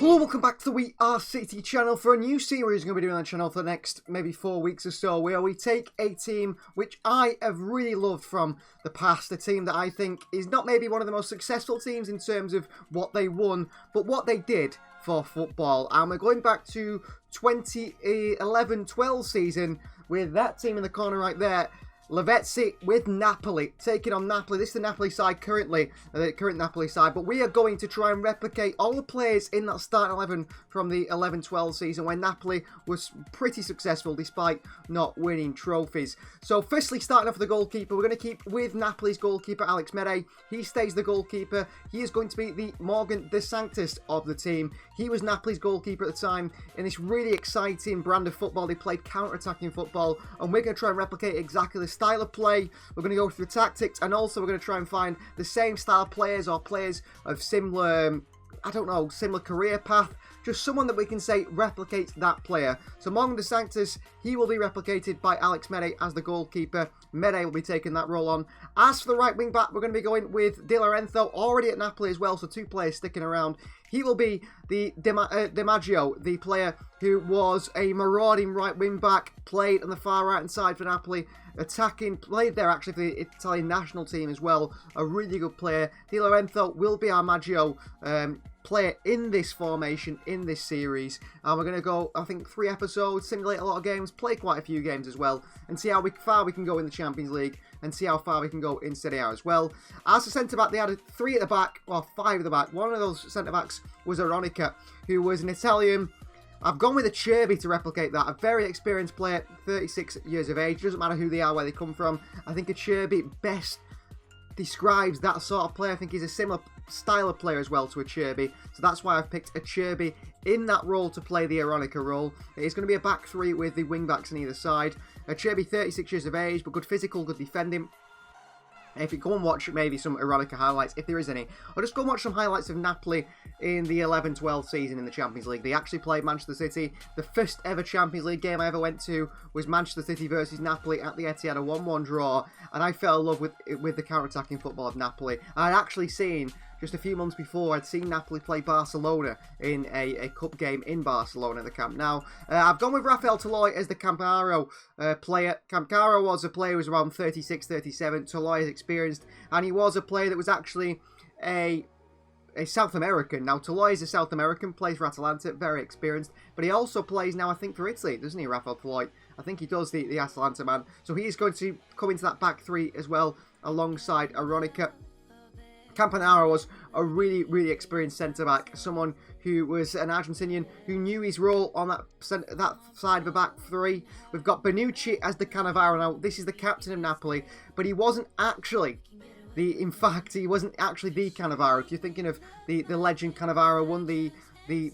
Hello, welcome back to the We Are City channel for a new series we're going to be doing on the channel for the next maybe 4 weeks or so, where we take a team which I have really loved from the past, a team that I think is not maybe one of the most successful teams in terms of what they won, but what they did for football. And we're going back to 2011-12 season with that team in the corner right there. Lazio with Napoli, taking on Napoli. This is the Napoli side currently, the current Napoli side, but we are going to try and replicate all the players in that starting 11 from the 11-12 season when Napoli was pretty successful despite not winning trophies. So firstly, starting off with the goalkeeper, we're going to keep with Napoli's goalkeeper, Alex Meret. He stays the goalkeeper. He is going to be the Morgan De Sanctis of the team. He was Napoli's goalkeeper at the time in this really exciting brand of football. They played counter-attacking football, and we're going to try and replicate exactly the style of play. We're going to go through the tactics, and also we're going to try and find the same style players or players of similar, I don't know, similar career path. Just someone that we can say replicates that player. So Morgan De Sanctis, he will be replicated by Alex Meret as the goalkeeper. Meret will be taking that role on. As for the right wing back, we're going to be going with Di Lorenzo, already at Napoli as well, so 2 players sticking around. He will be the DiMaggio, the player who was a marauding right wing back, played on the far right hand side for Napoli, attacking, played there actually for the Italian national team as well. A really good player. Di Lorenzo will be our Maggio player in this formation, in this series. And we're going to go, I think, 3 episodes, simulate a lot of games, play quite a few games as well, and see how far we can go in the Champions League, and see how far we can go in Serie A as well. As a centre-back, they had 3 at the back, or 5 at the back. One of those centre-backs was Veronica, who was an Italian. I've gone with a Cherby to replicate that. A very experienced player, 36 years of age. Doesn't matter who they are, where they come from. I think a Cherby best describes that sort of player. I think he's a similar style of player as well to a Cherby. So that's why I've picked a Cherby in that role to play the Veronica role. It's going to be a back 3 with the wing-backs on either side. A Cherby, 36 years of age, but good physical, good defending. If you go and watch maybe some Veronica highlights, if there is any, or just go and watch some highlights of Napoli in the 11-12 season in the Champions League. They actually played Manchester City. The first ever Champions League game I ever went to was Manchester City versus Napoli at the Etihad, a 1-1 draw, and I fell in love with the counter-attacking football of Napoli. I'd actually seen, just a few months before, I'd seen Napoli play Barcelona in a cup game in Barcelona at the Camp Nou. I've gone with Rafael Toloi as the Camparo player. Camparo was a player who was around 36, 37. Toloi is experienced, and he was a player that was actually a South American. Now, Toloi is a South American, plays for Atalanta, very experienced, but he also plays now, I think, for Italy, doesn't he, Rafael Toloi? I think he does, the Atalanta man. So he is going to come into that back 3 as well, alongside Veronica. Campanaro was a really, really experienced centre-back, someone who was an Argentinian who knew his role on that side of the back 3. We've got Bonucci as the Cannavaro. Now, this is the captain of Napoli, but he wasn't actually in fact, he wasn't actually the Cannavaro. If you're thinking of the legend Cannavaro won the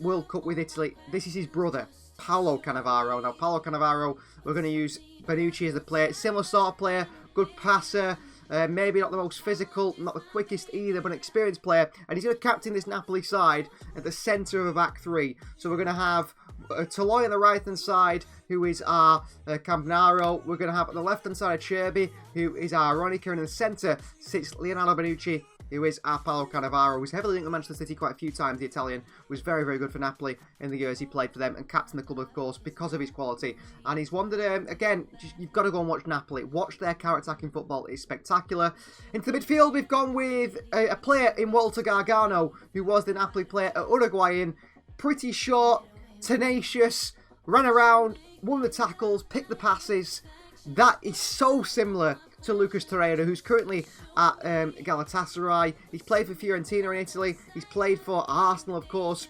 World Cup with Italy, this is his brother, Paolo Cannavaro. Now, Paolo Cannavaro, we're going to use Bonucci as the player. Similar sort of player, good passer. Maybe not the most physical, not the quickest either, but an experienced player. And he's going to captain this Napoli side at the centre of a back 3. So we're going to have Toloi on the right-hand side, who is our Campanaro. We're going to have on the left-hand side Cherby, who is our Veronica. And in the centre sits Leonardo Bonucci, who is our Paolo Cannavaro, who's heavily linked to Manchester City quite a few times. The Italian was very, very good for Napoli in the years he played for them and captained the club, of course, because of his quality. And he's one that, again, you've got to go and watch Napoli. Watch their counter-attacking football. It's spectacular. Into the midfield, we've gone with a player in Walter Gargano, who was the Napoli player at Uruguayan. Pretty short, tenacious, ran around, won the tackles, picked the passes. That is so similar to Lucas Torreira, who's currently at Galatasaray. He's played for Fiorentina in Italy. He's played for Arsenal, of course.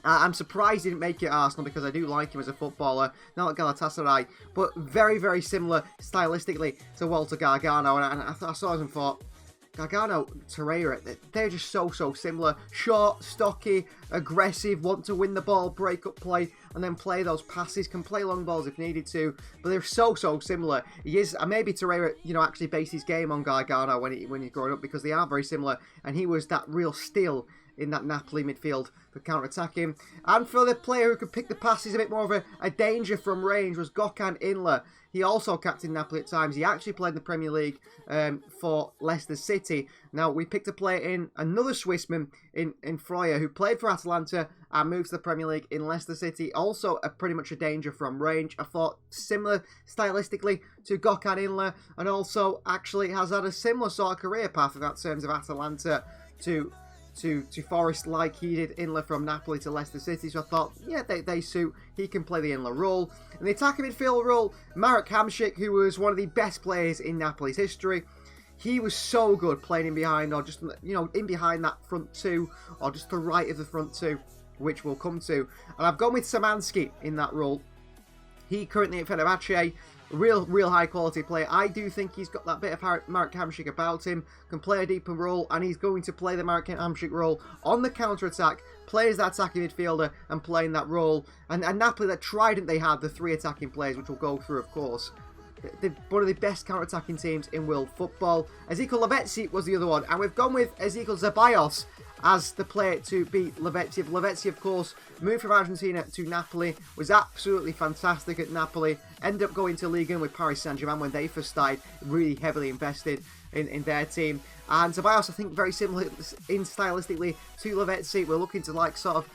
I'm surprised he didn't make it at Arsenal because I do like him as a footballer, not at Galatasaray, but very, very similar stylistically to Walter Gargano. And I saw him and thought, Gargano, Torreira, they're just so similar. Short, stocky, aggressive, want to win the ball, break up play, and then play those passes. Can play long balls if needed to, but they're so similar. He is, maybe Torreira, actually based his game on Gargano when he's growing up, because they are very similar, and he was that real still in that Napoli midfield for counter-attacking. And for the player who could pick the passes a bit more of a danger from range was Gökhan Inler. He also captained Napoli at times. He actually played in the Premier League for Leicester City. Now, we picked a player in, another Swissman in Freuer, who played for Atalanta and moved to the Premier League in Leicester City. Also, pretty much a danger from range. I thought similar stylistically to Gökhan Inler, and also actually has had a similar sort of career path in that terms of Atalanta to Forest, like he did Inler from Napoli to Leicester City. So I thought, yeah, they suit. He can play the Inler role. In the attacking midfield role, Marek Hamšík, who was one of the best players in Napoli's history. He was so good playing in behind, or just, you know, in behind that front two, or just the right of the front two, which we'll come to. And I've gone with Szymanski in that role. He currently at Fenerbahce. Real high quality player. I do think he's got that bit of Marek Hamšík about him, can play a deeper role, and he's going to play the Marek Hamšík role on the counter-attack, play as that attacking midfielder and play in that role. And Napoli, that trident they had, the three attacking players, which we'll go through of course. They're one of the best counter-attacking teams in world football. Ezekiel Lavezzi was the other one, and we've gone with Ezekiel Zeballos as the player to beat Lavezzi. Lavezzi, of course, moved from Argentina to Napoli, was absolutely fantastic at Napoli, ended up going to Ligue 1 with Paris Saint-Germain when they first started, really heavily invested in their team. And Zeballos, I think, very similar in stylistically to Lavezzi. We're looking to like sort of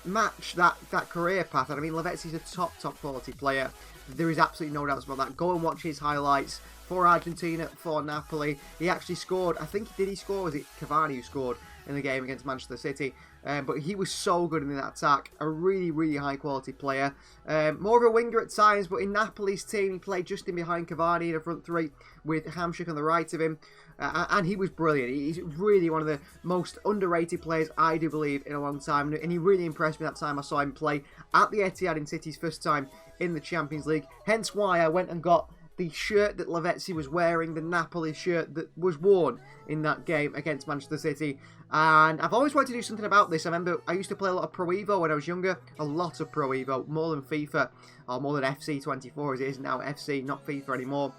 match that career path. And I mean, Lavezzi's a top quality player. There is absolutely no doubts about that. Go and watch his highlights for Argentina, for Napoli. He actually scored, I think, did he score? Was it Cavani who scored in the game against Manchester City? But he was so good in that attack. A really high quality player. More of a winger at times, but in Napoli's team, he played just in behind Cavani in the front three with Hamšík on the right of him. And he was brilliant. He's really one of the most underrated players, I do believe, in a long time. And he really impressed me that time I saw him play at the Etihad in City's first time in the Champions League. Hence why I went and got the shirt that Lavezzi was wearing, the Napoli shirt that was worn in that game against Manchester City. And I've always wanted to do something about this. I remember I used to play a lot of Pro Evo when I was younger. A lot of Pro Evo, more than FIFA, or more than FC 24 as it is now. FC, not FIFA anymore.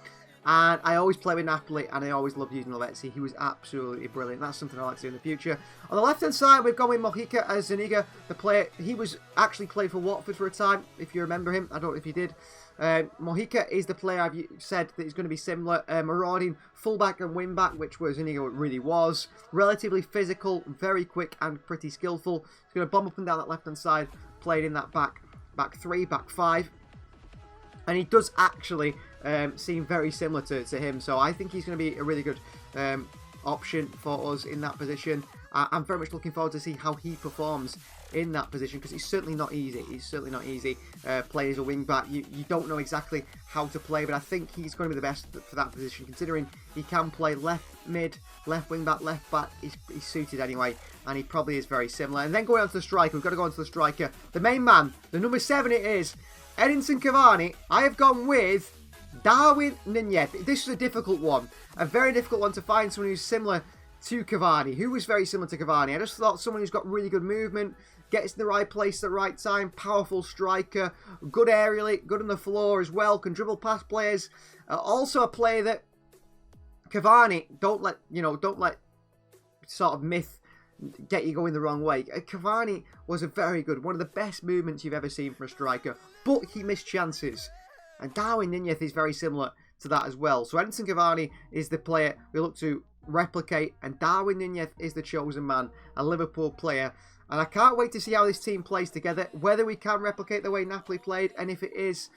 And I always play with Napoli, and I always loved using Lavezzi. He was absolutely brilliant. That's something I'd like to do in the future. On the left-hand side, we've gone with Mojica Zuniga, the player. He was actually played for Watford for a time, if you remember him. I don't know if you did. Mojica is the player I've said that is going to be similar. Marauding fullback and wingback, which Zuniga really was. Relatively physical, very quick, and pretty skillful. He's going to bomb up and down that left-hand side, played in that back three, back five. And he does actually seem very similar to him. So I think he's going to be a really good option for us in that position. I'm very much looking forward to see how he performs in that position, because it's certainly not easy. It's certainly not easy playing as a wing back. You don't know exactly how to play, but I think he's going to be the best for that position, considering he can play left mid, left wing back, left back. He's suited anyway, and he probably is very similar. And then going on to the striker, we've got to go on to the striker. The main man, the number 7 it is, Edinson Cavani. I have gone with Darwin Nunez. This is a difficult one. A very difficult one to find someone who's similar to Cavani. Who was very similar to Cavani? I just thought someone who's got really good movement, gets in the right place at the right time, powerful striker, good aerially, good on the floor as well, can dribble past players. Also a player that Cavani, don't let sort of myth get you going the wrong way. Cavani was a very good, one of the best movements you've ever seen from a striker, but he missed chances. And Darwin Nunez is very similar to that as well. So Edinson Cavani is the player we look to replicate, and Darwin Nunez is the chosen man, a Liverpool player. And I can't wait to see how this team plays together, whether we can replicate the way Napoli played, and if it is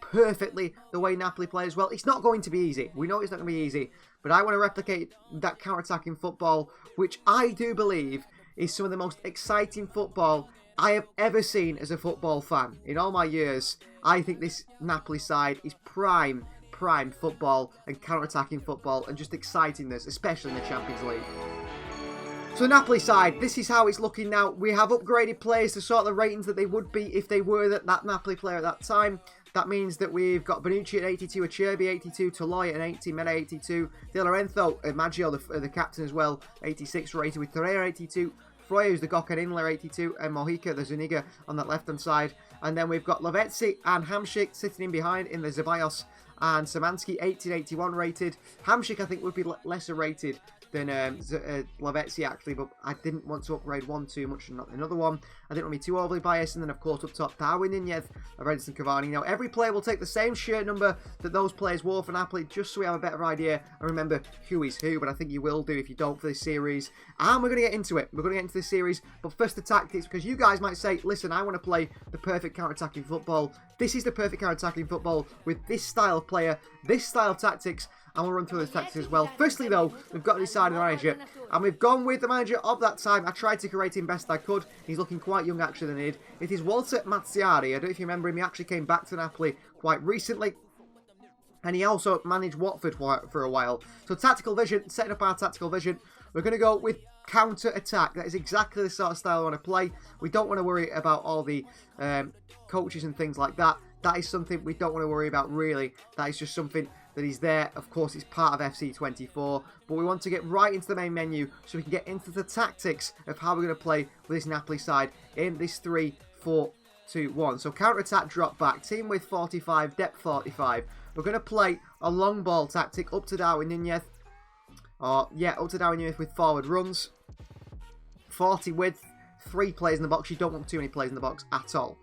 perfectly the way Napoli play as well. It's not going to be easy. We know it's not going to be easy, but I want to replicate that counter-attacking football, which I do believe is some of the most exciting football I have ever seen as a football fan. In all my years, I think this Napoli side is prime football and counter-attacking football and just excitingness, especially in the Champions League. So the Napoli side, this is how it's looking now. We have upgraded players to sort of the ratings that they would be if they were that Napoli player at that time. That means that we've got Bonucci at 82, Acerbi 82, Toloi at 80, Mena 82, De Lorenzo, Maggio, the captain as well, 86 rated, with Torreira 82, Freuer, who's the Gökhan Inler 82, and Mojica, the Zuniga, on that left-hand side. And then we've got Lavezzi and Hamšík sitting in behind in the Zeballos and Szymanski 1881 rated. Hamšík I think would be lesser rated than Lavezzi actually, but I didn't want to upgrade one too much and not another one. I didn't want to be too overly biased. And then of course up top, Darwin Núñez of Edinson Cavani. Now every player will take the same shirt number that those players wore for Napoli, just so we have a better idea and remember who is who, but I think you will do if you don't for this series. And we're going to get into it. We're going to get into this series, but first the tactics, because you guys might say, listen, I want to play the perfect counter-attacking football. This is the perfect counter-attacking football with this style of player, this style of tactics. And we'll run through the tactics as well. Firstly, though, we've got to decide the manager. And we've gone with the manager of that time. I tried to create him best I could. He's looking quite young, actually, than he did. It is Walter Mazziari. I don't know if you remember him. He actually came back to Napoli quite recently. And he also managed Watford for a while. So tactical vision, setting up our tactical vision. We're going to go with counter-attack. That is exactly the sort of style I want to play. We don't want to worry about all the coaches and things like that. That is something we don't want to worry about, really. That is just something that is there. Of course, it's part of FC 24, but we want to get right into the main menu so we can get into the tactics of how we're going to play with this Napoli side in this 3-4-2-1. So counter-attack, drop back, team width 45, depth 45. We're going to play a long ball tactic up to Darwin Núñez. Up to Darwin Núñez with forward runs. 40 width, 3 players in the box. You don't want too many players in the box at all.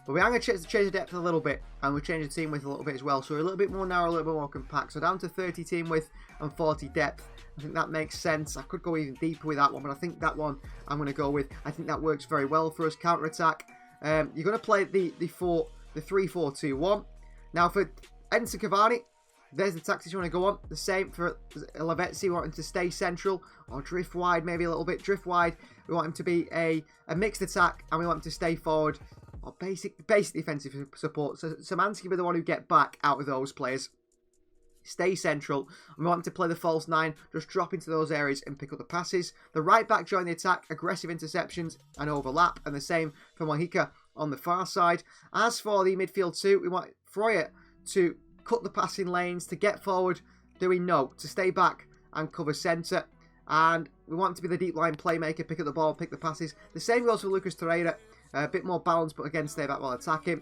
But we are going to change the depth a little bit, and we'll change the team width a little bit as well. So we're a little bit more narrow, a little bit more compact. So down to 30 team width and 40 depth. I think that makes sense. I could go even deeper with that one, but I think that one I'm going to go with. I think that works very well for us. Counter-attack. You're going to play the 3-4-2-1. Now for Edinson Cavani, there's the tactics you want to go on. The same for Lavezzi. We want him to stay central or drift wide, maybe a little bit. Drift wide. We want him to be a mixed attack, and we want him to stay forward. Or basic defensive support. So Szymanski will be the one who get back out of those players. Stay central. And we want him to play the false 9. Just drop into those areas and pick up the passes. The right back join the attack. Aggressive interceptions and overlap. And the same for Mojica on the far side. As for the midfield 2, we want Freuer to cut the passing lanes, to get forward. Doing no. To stay back and cover centre. And we want to be the deep line playmaker. Pick up the ball, pick the passes. The same goes for Lucas Torreira. A bit more balance, but again, stay back while attacking.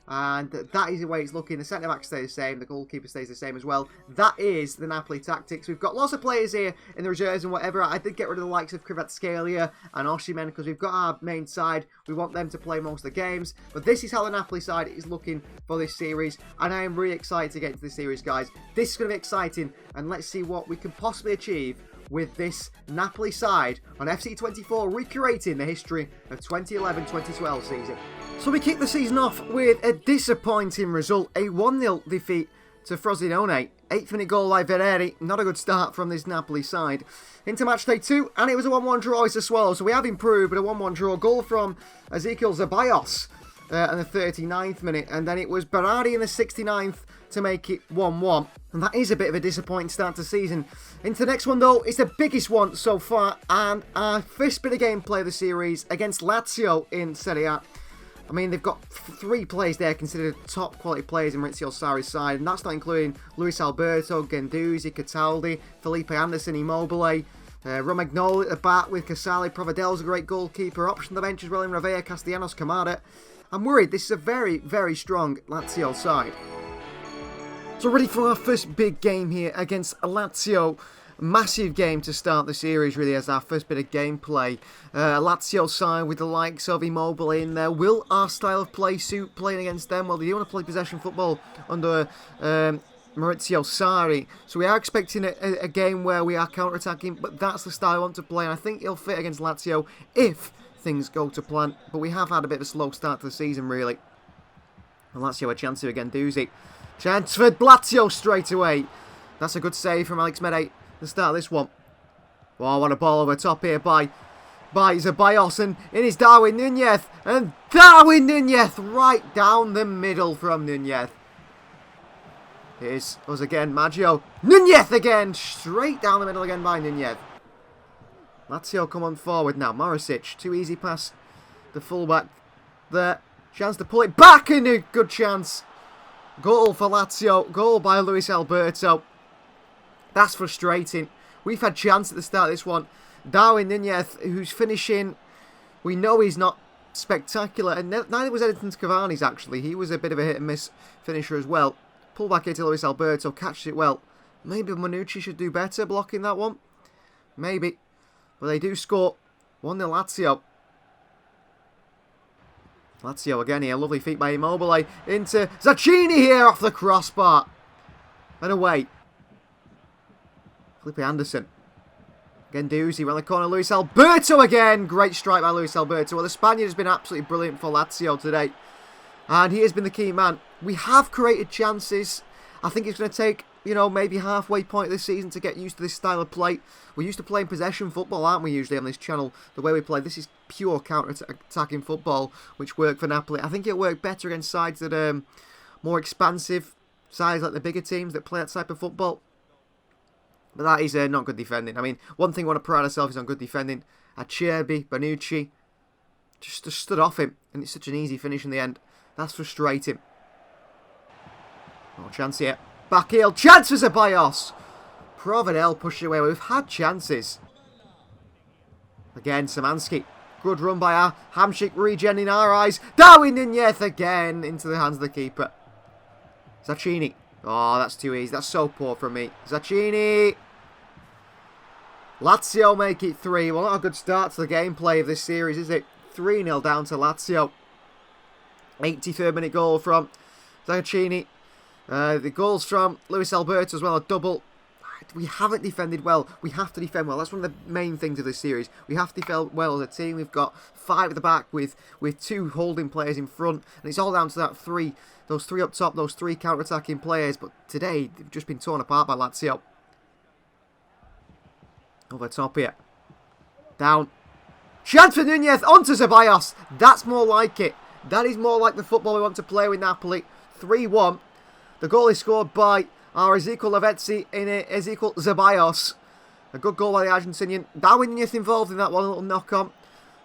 And that is the way it's looking. The centre-back stays the same. The goalkeeper stays the same as well. That is the Napoli tactics. We've got lots of players here in the reserves and whatever. I did get rid of the likes of Kvaratskhelia and Osimhen because we've got our main side. We want them to play most of the games. But this is how the Napoli side is looking for this series. And I am really excited to get into this series, guys. This is going to be exciting. And let's see what we can possibly achieve with this Napoli side on FC 24, recreating the history of 2011-2012 season. So we kick the season off with a disappointing result, a 1-0 defeat to Frosinone. 8th minute goal by Vereri, not a good start from this Napoli side. Into match day 2, and it was a 1-1 draw as well, so we have improved, but a 1-1 draw. Goal from Ezequiel Zeballos in the 39th minute, and then it was Berardi in the 69th to make it 1-1. And that is a bit of a disappointing start to the season. Into the next one, though, it's the biggest one so far, and our first bit of gameplay of the series against Lazio in Serie A. I mean, they've got 3 players there considered top quality players in Maurizio Sarri's side, and that's not including Luis Alberto, Guendouzi, Cataldi, Felipe Anderson, Immobile, Romagnoli at the back with Casale. Provadel's a great goalkeeper. Option on the bench as well in Ravea, Castellanos, Kamada. I'm worried. This is a very, very strong Lazio side. So ready for our first big game here against Lazio. Massive game to start the series, really, as our first bit of gameplay. Lazio side with the likes of Immobile in there. Will our style of play suit playing against them? Well, they do want to play possession football under Maurizio Sarri. So we are expecting a game where we are counter-attacking, but that's the style I want to play, and I think it'll fit against Lazio if things go to plan. But we have had a bit of a slow start to the season, really. And Lazio a chance to again, Doozy. Chance for Lazio straight away. That's a good save from Alex Mede. The start of this one. Oh, what a ball over top here by Zeballos, and in is Darwin Núñez, and Darwin Núñez right down the middle from Núñez. Here's us again, Maggio. Núñez again, straight down the middle again by Núñez. Lazio come on forward now. Morisic, too easy pass. The fullback there. Chance to pull it back, and a good chance. Goal for Lazio. Goal by Luis Alberto. That's frustrating. We've had chance at the start of this one. Darwin Núñez, who's finishing, we know he's not spectacular, and neither was Edinson Cavani's actually. He was a bit of a hit and miss finisher as well. Pull back into Luis Alberto, catches it well. Maybe Manucci should do better blocking that one. Maybe. But they do score. 1-0 Lazio. Lazio again here. Lovely feet by Immobile. Into Zacchini here off the crossbar. And away. Felipe Anderson. Guendouzi around the corner. Luis Alberto again. Great strike by Luis Alberto. Well, the Spaniard has been absolutely brilliant for Lazio today. And he has been the key man. We have created chances. I think it's going to take, you know, maybe halfway point this season to get used to this style of play. We're used to playing possession football, aren't we, usually on this channel? The way we play. This is pure counter-attacking football, which worked for Napoli. I think it'll work better against sides that are more expansive, sides like the bigger teams that play that type of football. But that is not good defending. I mean, one thing we want to pride ourselves is on good defending. Acerbi, Bonucci, just stood off him. And it's such an easy finish in the end. That's frustrating. No chance here. Back heel. Chance for Ceballos. Provedel pushed it away. We've had chances. Again, Szymanski. Good run by our Hamsik. Regen in our eyes. Darwin Nunez again into the hands of the keeper. Zacchini. Oh, that's too easy. That's so poor from me. Zacchini. Lazio make it 3. Well, not a good start to the gameplay of this series, is it? 3-0 down to Lazio. 83rd minute goal from Zacchini. The goals from Luis Alberto as well, a double. We haven't defended well. We have to defend well. That's one of the main things of this series. We have to defend well as a team. We've got 5 at the back with 2 holding players in front. And it's all down to those three up top, those 3 counter-attacking players. But today, they've just been torn apart by Lazio. Over top here. Down. Chance for Nunez onto Ceballos. That's more like it. That is more like the football we want to play with Napoli. 3-1. The goal is scored by our Ezequiel Lavezzi in Ezequiel Ceballos. A good goal by the Argentinian. Darwin Nunez involved in that one, a little knock-on.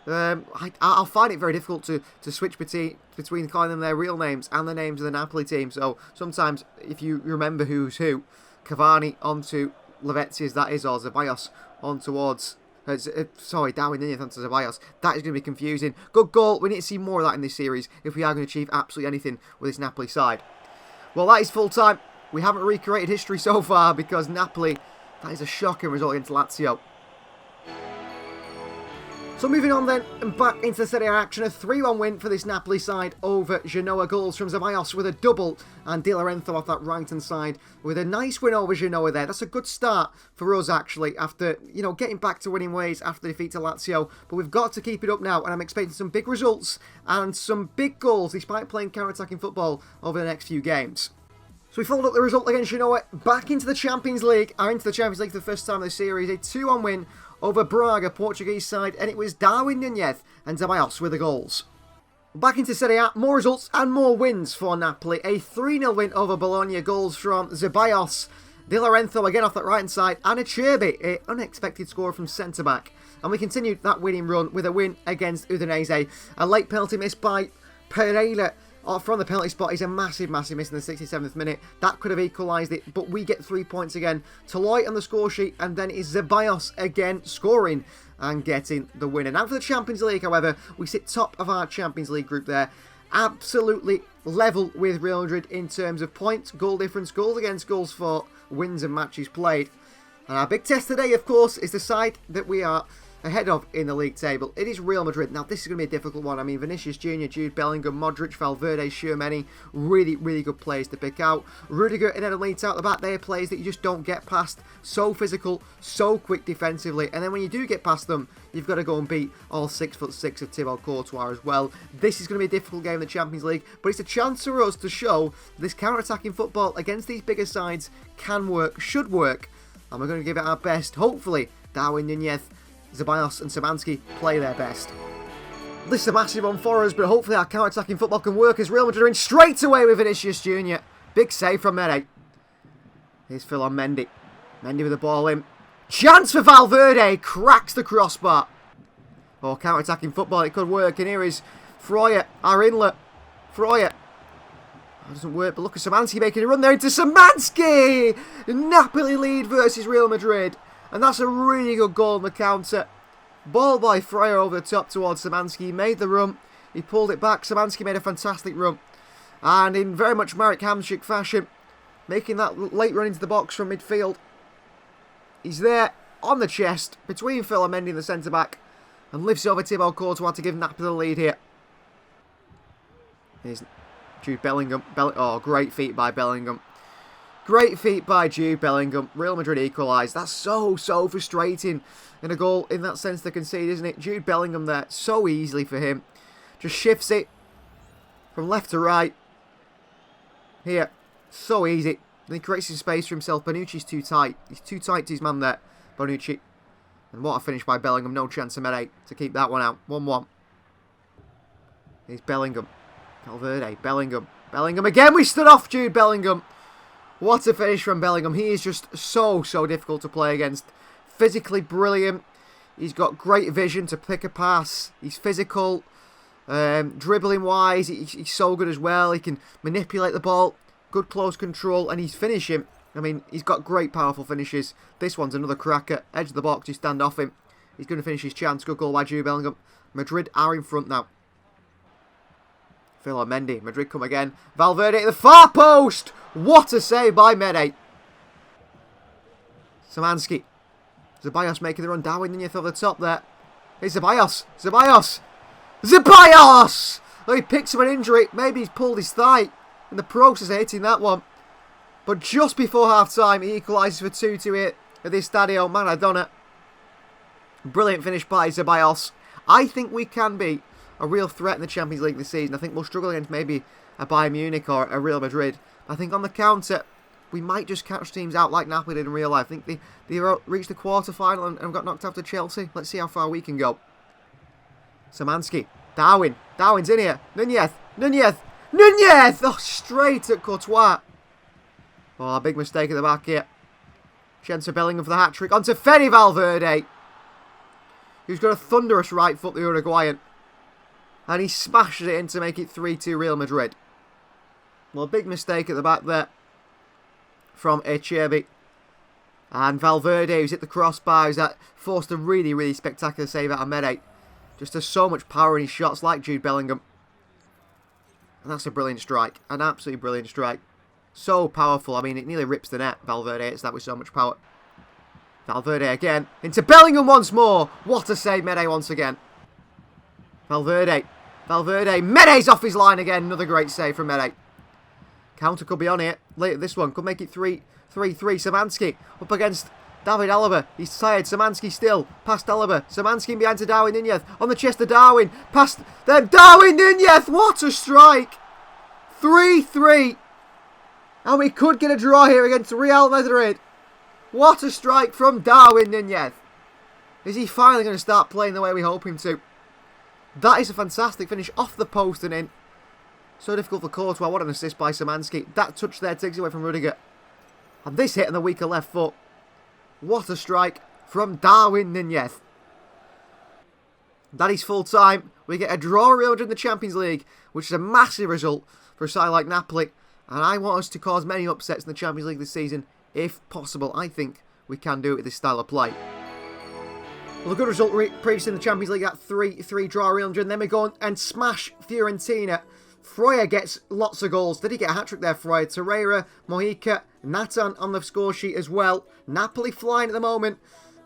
I'll find it very difficult to switch between calling them their real names and the names of the Napoli team. So sometimes, if you remember who's who, Cavani onto Lavezzi as that is, or Ceballos on towards... Darwin Nunez onto Ceballos. That is going to be confusing. Good goal. We need to see more of that in this series if we are going to achieve absolutely anything with this Napoli side. Well, that is full time. We haven't recreated history so far because Napoli, that is a shocking result against Lazio. So moving on then, and back into the Serie A action, a 3-1 win for this Napoli side over Genoa. Goals from Ceballos with a double, and Di Lorenzo off that right-hand side with a nice win over Genoa there. That's a good start for us, actually, after, you know, getting back to winning ways after the defeat to Lazio. But we've got to keep it up now, and I'm expecting some big results and some big goals, despite playing counter-attacking football over the next few games. So we followed up the result against Genoa, back into the Champions League, for the first time in the series, a 2-1 win over Braga, Portuguese side, and it was Darwin Nunez and Ceballos with the goals. Back into Serie A, more results and more wins for Napoli. A 3-0 win over Bologna, goals from Ceballos, Di Lorenzo again off that right-hand side, and Acerbi, an unexpected score from centre-back. And we continued that winning run with a win against Udinese. A late penalty miss by Pereira from the penalty spot is a massive, massive miss in the 67th minute. That could have equalised it, but we get 3 points again. Toloi on the score sheet, and then it's Ceballos again scoring and getting the win. And now for the Champions League, however, we sit top of our Champions League group there. Absolutely level with Real Madrid in terms of points, goal difference, goals against, goals for, wins and matches played. And our big test today, of course, is the side that we are ahead of in the league table. It is Real Madrid. Now, this is going to be a difficult one. I mean, Vinicius Jr., Jude Bellingham, Modric, Valverde, Tchouaméni, really, really good players to pick out. Rudiger and Eden Leeds out the back. They are players that you just don't get past. So physical, so quick defensively. And then when you do get past them, you've got to go and beat all 6'6" of Thibaut Courtois as well. This is going to be a difficult game in the Champions League, but it's a chance for us to show this counter-attacking football against these bigger sides can work, should work, and we're going to give it our best. Hopefully, Darwin Nunez, Ceballos and Szymanski play their best. This is a massive one for us, but hopefully our counter-attacking football can work as Real Madrid are in straight away with Vinicius Jr. Big save from Mene. Here's Phil on Mendy. Mendy with the ball in. Chance for Valverde. Cracks the crossbar. Oh, counter-attacking football. It could work. And here is Freuler, our inlet. Freuler. That doesn't work, but look at Szymanski making a run there into Szymanski! Napoli lead versus Real Madrid. And that's a really good goal on the counter. Ball by Freuler over the top towards Szymanski. He made the run. He pulled it back. Szymanski made a fantastic run. And in very much Marek Hamsik fashion, making that late run into the box from midfield. He's there on the chest between Phil and Mendy in the centre-back and lifts over Thibaut Courtois to give Napoli the lead here. Here's Jude Bellingham. Oh, great feat by Bellingham. Great feat by Jude Bellingham. Real Madrid equalised. That's so frustrating in a goal in that sense to concede, isn't it? Jude Bellingham there, so easily for him. Just shifts it from left to right. Here, so easy. Then he creates some space for himself. Bonucci's too tight. He's too tight to his man there, Bonucci. And what a finish by Bellingham. No chance of Mede to keep that one out. 1-1. Here's Bellingham. Valverde. Bellingham. Bellingham again. We stood off Jude Bellingham. What a finish from Bellingham. He is just so difficult to play against. Physically brilliant. He's got great vision to pick a pass. He's physical. Dribbling wise, he's so good as well. He can manipulate the ball. Good close control. And he's finishing. I mean, he's got great powerful finishes. This one's another cracker. Edge of the box. You stand off him. He's going to finish his chance. Good goal by Jude Bellingham. Madrid are in front now. Phil Mendy. Madrid come again. Valverde at the far post. What a save by Mede. Szymanski. Ceballos making the run. Darwin Nunez over the top there. Here's Ceballos. Ceballos. Ceballos! Oh, he picks up an injury. Maybe he's pulled his thigh in the process of hitting that one. But just before half-time, he equalises for 2-2 here at the Estadio Maradona. Brilliant finish by Ceballos. I think we can be a real threat in the Champions League this season. I think we'll struggle against maybe a Bayern Munich or a Real Madrid. I think on the counter, we might just catch teams out like Napoli did in real life. I think they reached the quarter-final and got knocked out to Chelsea. Let's see how far we can go. Szymanski. Darwin. Darwin's in here. Nunez. Nunez. Nunez! Oh, straight at Courtois. Oh, a big mistake at the back here. Chance for Bellingham for the hat-trick. Onto Fede Valverde. Who's got a thunderous right foot, the Uruguayan. And he smashes it in to make it 3-2 Real Madrid. Well, a big mistake at the back there from Echebe. And Valverde, who's hit the crossbar, who's forced a really spectacular save out of Mede. Just has so much power in his shots, like Jude Bellingham. And that's a brilliant strike. An absolutely brilliant strike. So powerful. I mean, it nearly rips the net. Valverde hits that with so much power. Valverde again. Into Bellingham once more. What a save, Mede once again. Valverde. Valverde. Mede's off his line again. Another great save from Mede. Counter could be on here. Later this one. Could make it 3-3. Szymanski up against David Alaba. He's tired. Szymanski still. Past Alaba. Szymanski behind to Darwin Nunez. On the chest of Darwin. Past them. Darwin Nunez. What a strike. 3-3. And we could get a draw here against Real Madrid. What a strike from Darwin Nunez. Is he finally going to start playing the way we hope him to? That is a fantastic finish off the post and in. So difficult for Courtois. What an assist by Szymanski. That touch there takes away from Rudiger. And this hit on the weaker left foot. What a strike from Darwin Nunez. That is full time. We get a draw Real Madrid in the Champions League, which is a massive result for a side like Napoli. And I want us to cause many upsets in the Champions League this season, if possible. I think we can do it with this style of play. Well, a good result previously in the Champions League, that 3-3 draw Real Madrid. And then we go on and smash Fiorentina. Freuler gets lots of goals. Did he get a hat-trick there, Freuler? Torreira, Mojica, Natan on the score sheet as well. Napoli flying at the moment.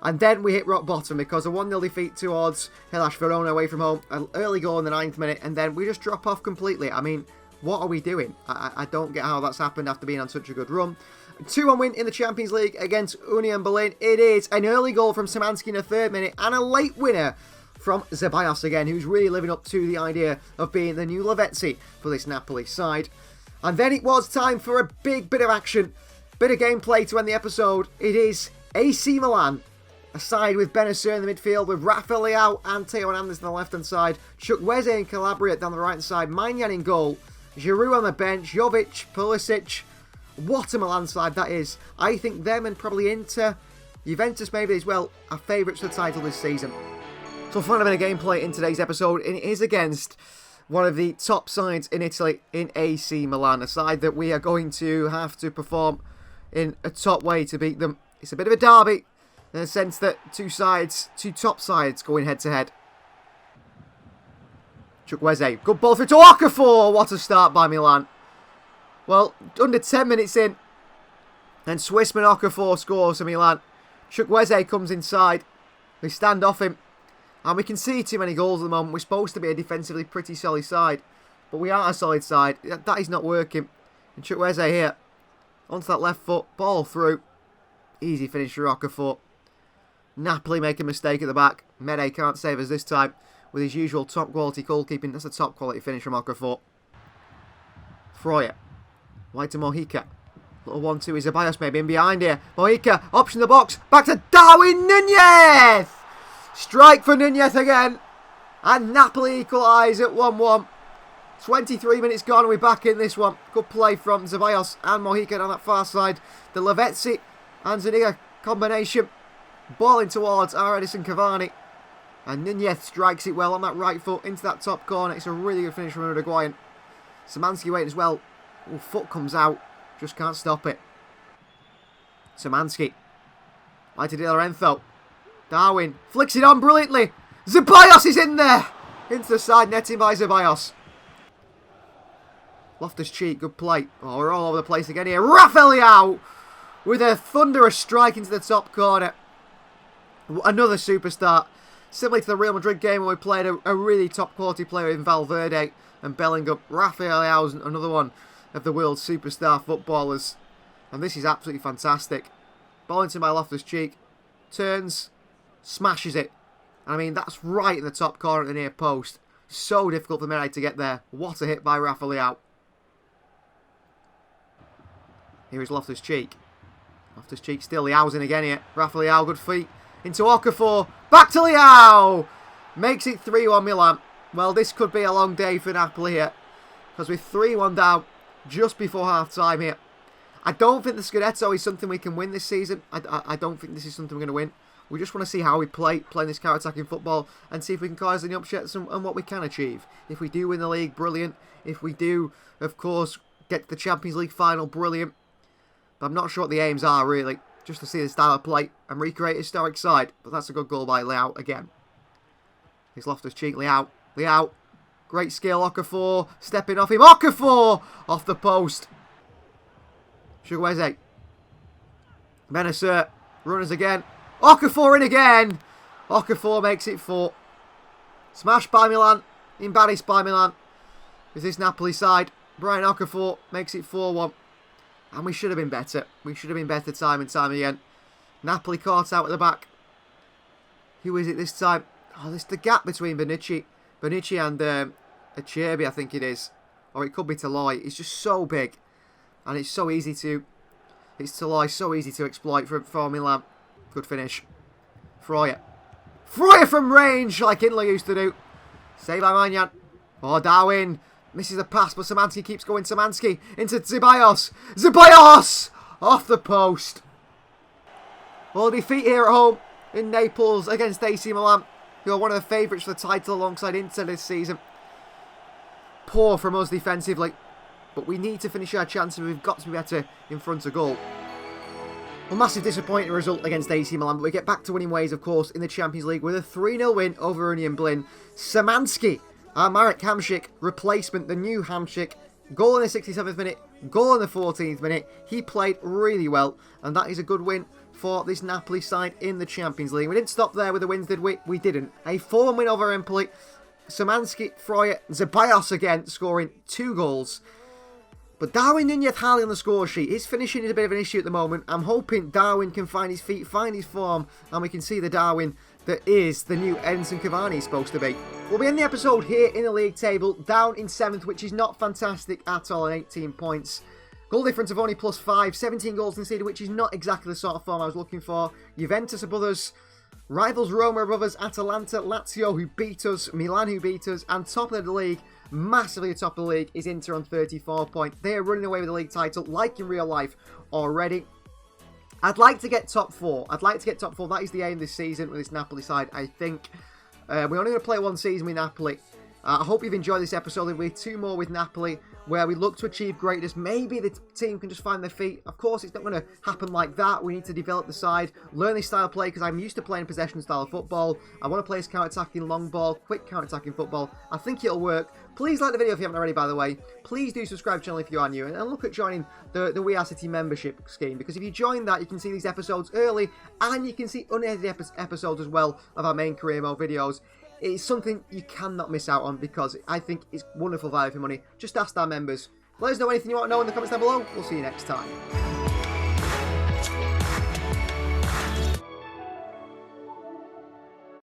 And then we hit rock bottom because a 1-0 defeat towards Hellas Verona away from home. An early goal in the 9th minute. And then we just drop off completely. I mean, what are we doing? I don't get how that's happened after being on such a good run. 2-1 win in the Champions League against Union Berlin. It is an early goal from Szymanski in the 3rd minute and a late winner from Ceballos again, who's really living up to the idea of being the new Lavezzi for this Napoli side. And then it was time for a big bit of action, bit of gameplay to end the episode. It is AC Milan, a side with Bennacer in the midfield, with Rafael Leao and Theo Hernandez on the left-hand side, Chukwueze and Calabria down the right-hand side, Maignan in goal, Giroud on the bench, Jovic, Pulisic. What a Milan side that is. I think them and probably Inter, Juventus maybe as well, are favourites for the title this season. So final bit of gameplay in today's episode, and it is against one of the top sides in Italy, in AC Milan, a side that we are going to have to perform in a top way to beat them. It's a bit of a derby, in the sense that two top sides going head to head. Chukwueze, good ball through to Okafor. What a start by Milan. Well, under 10 minutes in, And Swissman Okafor scores for Milan. Chukwueze comes inside. We stand off him. And we can see too many goals at the moment. We're supposed to be a defensively pretty solid side. But we aren't a solid side. That is not working. And Chukwueze here. Onto that left foot. Ball through. Easy finish for Okafor. Napoli make a mistake at the back. Mede can't save us this time. With his usual top quality goalkeeping. That's a top quality finish from Okafor. Freuer. Wide to Mojica. Little 1-2 is Ceballos maybe in behind here. Mojica. Option the box. Back to Darwin Nunez. Strike for Nunez again. And Napoli equalise at 1-1. 23 minutes gone and we're back in this one. Good play from Ceballos and Mojica on that far side. The Lavezzi and Zuniga combination. Balling towards our Edison Cavani. And Nunez strikes it well on that right foot into that top corner. It's a really good finish from Uruguayan. Szymanski waiting as well. Oh, foot comes out. Just can't stop it. Szymanski. Right to Di Lorenzo. Darwin flicks it on brilliantly. Ceballos is in there. Into the side netting by Ceballos. Loftus-Cheek, good play. Oh, we're all over the place again here. Rafael with a thunderous strike into the top corner. Another superstar. Similar to the Real Madrid game where we played a really top quality player in Valverde and Bellingham. Rafael's another one of the world's superstar footballers. And this is absolutely fantastic. Ball into my Loftus-Cheek. Turns. Smashes it. I mean, that's right in the top corner at the near post. So difficult for Mede to get there. What a hit by Rafael. Here is Loftus-Cheek. Loftus-Cheek still. Leao's in again here. Rafael, good feet. Into Okafor. Back to Leao. Makes it 3-1 Milan. Well, this could be a long day for Napoli here. Because we're 3-1 down just before half-time here. I don't think the Scudetto is something we can win this season. I don't think this is something we're going to win. We just want to see how we playing this counter-attacking football and see if we can cause any upsets and what we can achieve. If we do win the league, brilliant. If we do, of course, get to the Champions League final, brilliant. But I'm not sure what the aims are, really. Just to see the style of play and recreate a historic side. But that's a good goal by Leao again. Here's Loftus-Cheek, Leao. Leao. Great skill, Okafor. Stepping off him. Okafor! Off the post. Chukwueze. Benacer. Runners again. Okafor in again. Okafor makes it 4. Smashed by Milan. Embarrassed by Milan. Is this Napoli side? Brian Okafor makes it 4-1. And we should have been better. We should have been better time and time again. Napoli caught out at the back. Who is it this time? Oh, there's the gap between Bonucci and Acerbi, I think it is. Or it could be Toloi. It's just so big. And it's so easy to... It's Toloi, so easy to exploit for Milan. Good finish. Freuer. Freuer from range, like Inler used to do. Saved by Magnan. Oh, Darwin. Misses the pass, but Szymanski keeps going. Szymanski into Ceballos. Ceballos! Off the post. Well, defeat here at home in Naples against AC Milan, who are one of the favourites for the title alongside Inter this season. Poor from us defensively, but we need to finish our chances. We've got to be better in front of goal. A massive disappointing result against AC Milan, but we get back to winning ways, of course, in the Champions League with a 3-0 win over Union Berlin. Szymanski, our Marek Hamšík replacement, the new Hamšík. Goal in the 67th minute, goal in the 14th minute. He played really well, and that is a good win for this Napoli side in the Champions League. We didn't stop there with the wins, did we? We didn't. A 4-1 win over Empoli. Szymanski, Freuer, Ceballos again scoring 2 goals. But Darwin Nunez hardly on the score sheet. His finishing is a bit of an issue at the moment. I'm hoping Darwin can find his feet, find his form, and we can see the Darwin that is the new Edison Cavani supposed to be. We'll be in the episode here in the league table, down in 7th, which is not fantastic at all, on 18 points. Goal difference of only +5, 17 goals conceded, which is not exactly the sort of form I was looking for. Juventus above us, rivals Roma above us, Atalanta, Lazio who beat us, Milan who beat us, and top of the league, massively atop of the league, is Inter on 34 points. They are running away with the league title, like in real life already. I'd like to get top 4. I'd like to get top 4. That is the aim this season with this Napoli side, I think. We're only going to play one season with Napoli. I hope you've enjoyed this episode. There'll be 2 more with Napoli, where we look to achieve greatness. Maybe the team can just find their feet. Of course, it's not going to happen like that. We need to develop the side, learn this style of play, because I'm used to playing possession style of football. I want to play this counter-attacking long ball, quick counter-attacking football. I think it'll work. Please like the video if you haven't already, by the way. Please do subscribe to the channel if you are new, and look at joining the We Are City membership scheme, because if you join that, you can see these episodes early, and you can see unedited episodes as well of our main career mode videos. It's something you cannot miss out on, because I think it's wonderful value for money. Just ask our members. Let us know anything you want to know in the comments down below. We'll see you next time.